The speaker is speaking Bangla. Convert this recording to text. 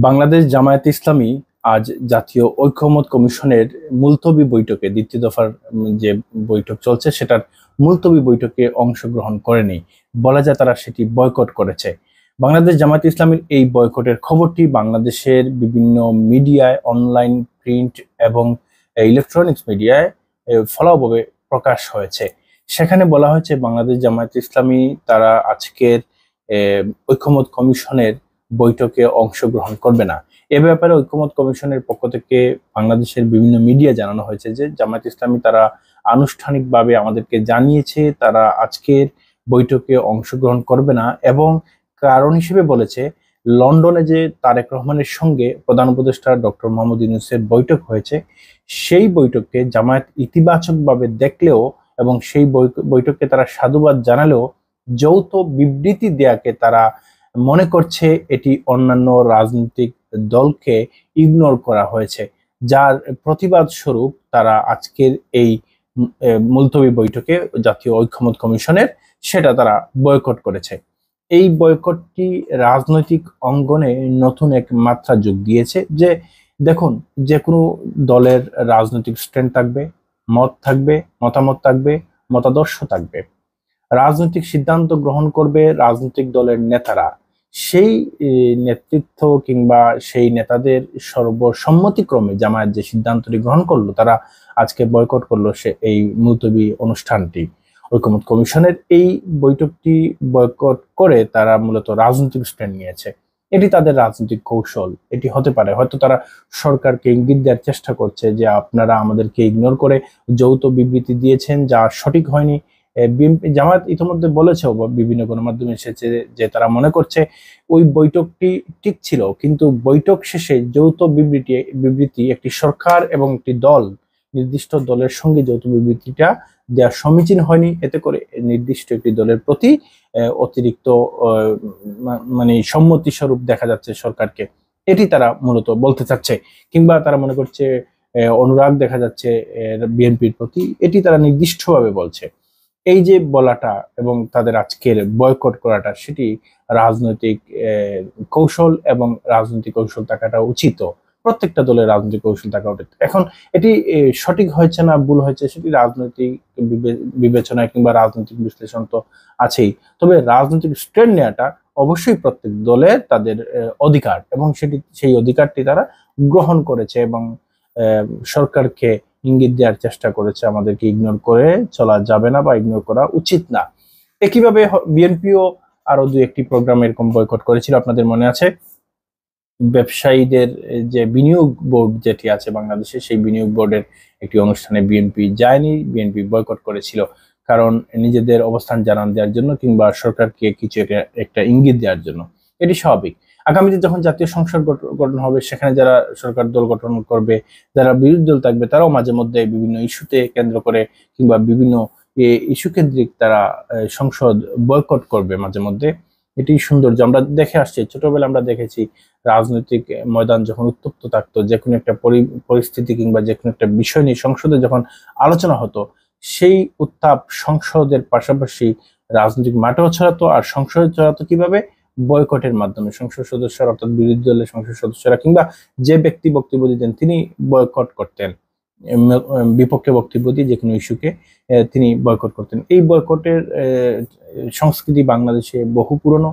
বাংলাদেশ জামায়াত ইসলামী আজ জাতীয় ঐকমত্য কমিশনের মুলতবি বৈঠকে দ্বিতীয় দফার যে বৈঠক চলছে সেটার মুলতবি বৈঠকে অংশগ্রহণ করেনি। বলা যায় তারা সেটি বয়কট করেছে। বাংলাদেশ জামায়াত ইসলামীর এই বয়কটের খবরটি বাংলাদেশের বিভিন্ন মিডিয়ায়, অনলাইন, প্রিন্ট এবং ইলেকট্রনিক্স মিডিয়ায় ফলাওভাবে প্রকাশ হয়েছে। সেখানে বলা হয়েছে বাংলাদেশ জামায়াত ইসলামী তারা আজকের ঐকমত্য কমিশনের বৈঠকে অংশগ্রহণ করবে না। এ ব্যাপারে ঐকমত্য কমিশনের পক্ষ থেকে বাংলাদেশের বিভিন্ন মিডিয়া জানানো হয়েছে যে জামায়াত ইসলামী তারা আনুষ্ঠানিকভাবে আমাদেরকে জানিয়েছে তারা আজকের বৈঠকে অংশগ্রহণ করবে না, এবং কারণ হিসেবে বলেছে লন্ডনে যে তারেক রহমানের সঙ্গে প্রধান উপদেষ্টা ডক্টর মোহাম্মদ ইউনূসের বৈঠক হয়েছে, সেই বৈঠককে জামায়াত ইতিবাচকভাবে দেখলেও এবং সেই বৈঠককে তারা সাধুবাদ জানালেও যৌথ বিবৃতি দেয়াকে তারা মনে করছে এটি অন্যান্য রাজনৈতিক দলকে ইগনোর করা হয়েছে, যার প্রতিবাদ স্বরূপ তারা আজকের এই মুলতবি বৈঠকে জাতীয় ঐকমত্য কমিশনের সেটা তারা বয়কট করেছে। এই বয়কটটি রাজনৈতিক অঙ্গনে নতুন এক মাত্রা যোগ দিয়েছে যে দেখুন, যে কোনো দলের রাজনৈতিক স্ট্যান্ড থাকবে, মতামত থাকবে, মতাদর্শ থাকবে, রাজনৈতিক সিদ্ধান্ত গ্রহণ করবে রাজনৈতিক দলের নেতারা। সেই নেতৃত্ব কিংবা সেই নেতাদের সর্বসম্মতিক্রমে জামায়াত যে সিদ্ধান্তটি গ্রহণ করলো, তারা আজকে বয়কট করলো সে এই মুলতবি অনুষ্ঠানটি। ঐকমত্য কমিশনের এই বৈঠকটি বয়কট করে তারা মূলত রাজনৈতিক স্ট্যান্ড নিয়েছে। এটি তাদের রাজনৈতিক কৌশল। এটি হতে পারে হয়তো তারা সরকারকে ইঙ্গিত দেওয়ার চেষ্টা করছে যে আপনারা আমাদেরকে ইগনোর করে যৌথ বিবৃতি দিয়েছেন, যা সঠিক হয়নি। জামায়াত ইতিমধ্যে বলেছেও, বিভিন্ন গণমাধ্যমে এসেছে যে তারা মনে করছে ওই বৈঠকটি ঠিক ছিল, কিন্তু বৈঠক শেষে যৌথ বিবৃতি একটি সরকার এবং একটি দল, নির্দিষ্ট দলের সঙ্গে যৌথ বিবৃতিটা দেওয়া সমীচীন হয়নি। এতে করে নির্দিষ্ট একটি দলের প্রতি অতিরিক্ত মানে সম্মতি স্বরূপ দেখা যাচ্ছে সরকারকে। এটি তারা মূলত বলতে চাচ্ছে, কিংবা তারা মনে করছে অনুরাগ দেখা যাচ্ছে বিএনপির প্রতি, এটি তারা নির্দিষ্টভাবে বলছে। এই যে বলাটা এবং তাদের আজকের বয়কট করাটা, সেটি রাজনৈতিক কৌশল, এবং রাজনৈতিক কৌশল থাকাটা উচিত। প্রত্যেকটা দলের রাজনৈতিক কৌশল থাকা উচিত। এখন এটি সঠিক হয়েছে না ভুল হয়েছে সেটি রাজনৈতিক বিবেচনা কিংবা রাজনৈতিক বিশ্লেষণ তো আছেই। তবে রাজনৈতিক স্ট্যান্ড নেওয়াটা অবশ্যই প্রত্যেক দলের তাদের অধিকার, এবং সেই অধিকারটি তারা গ্রহণ করেছে এবং সরকারকে ইঙ্গিত দেওয়ার চেষ্টা করেছে আমাদেরকে ইগনোর করে চলা যাবে না বা ইগনোর করা উচিত না। একইভাবে বিএনপিও আরো দুই একটি প্রোগ্রাম এরকম বয়কট করেছিল, আপনাদের মনে আছে। ব্যবসায়ীদের যে বিনিয়োগ বোর্ড যেটি আছে বাংলাদেশে, সেই বিনিয়োগ বোর্ডের একটি অনুষ্ঠানে বিএনপি যায়নি, বিএনপি বয়কট করেছিল, কারণ নিজেদের অবস্থান জানান দেওয়ার জন্য কিংবা সরকারকে কিছু একটা ইঙ্গিত দেওয়ার জন্য। এটি স্বাভাবিক। আগামীতে যখন জাতীয় সংসদ গঠন হবে, সেখানে যারা সরকার দল গঠন করবে, যারা বিরোধী দল থাকবে, তারাও মাঝে মধ্যে বিভিন্ন ইস্যুতে কেন্দ্র করে কিংবা বিভিন্ন ইস্যু কেন্দ্রিক তারা সংসদ বয়কট করবে মাঝে মধ্যে। এটি সৌন্দর্য আমরা দেখে আসছি। ছোটবেলা আমরা দেখেছি রাজনৈতিক ময়দান যখন উত্তপ্ত থাকতো, যে কোনো একটা পরিস্থিতি কিংবা যে কোনো একটা বিষয় নিয়ে সংসদে যখন আলোচনা হতো, সেই উত্তাপ সংসদের পাশাপাশি রাজনৈতিক মাঠেও ছড়াতো। আর সংসদে ছড়াতো কিভাবে? বয়কটের মাধ্যমে। সংসদ সদস্যরা, অর্থাৎ বিরোধী দলের সংসদ সদস্যরা কিংবা যে ব্যক্তি বক্তব্য দিতেন তিনি বয়কট করতেন, বিপক্ষে বক্তব্য দিয়ে যে কোনো ইস্যুকে তিনি বয়কট করতেন। এই বয়কটের সংস্কৃতি বাংলাদেশে বহু পুরনো।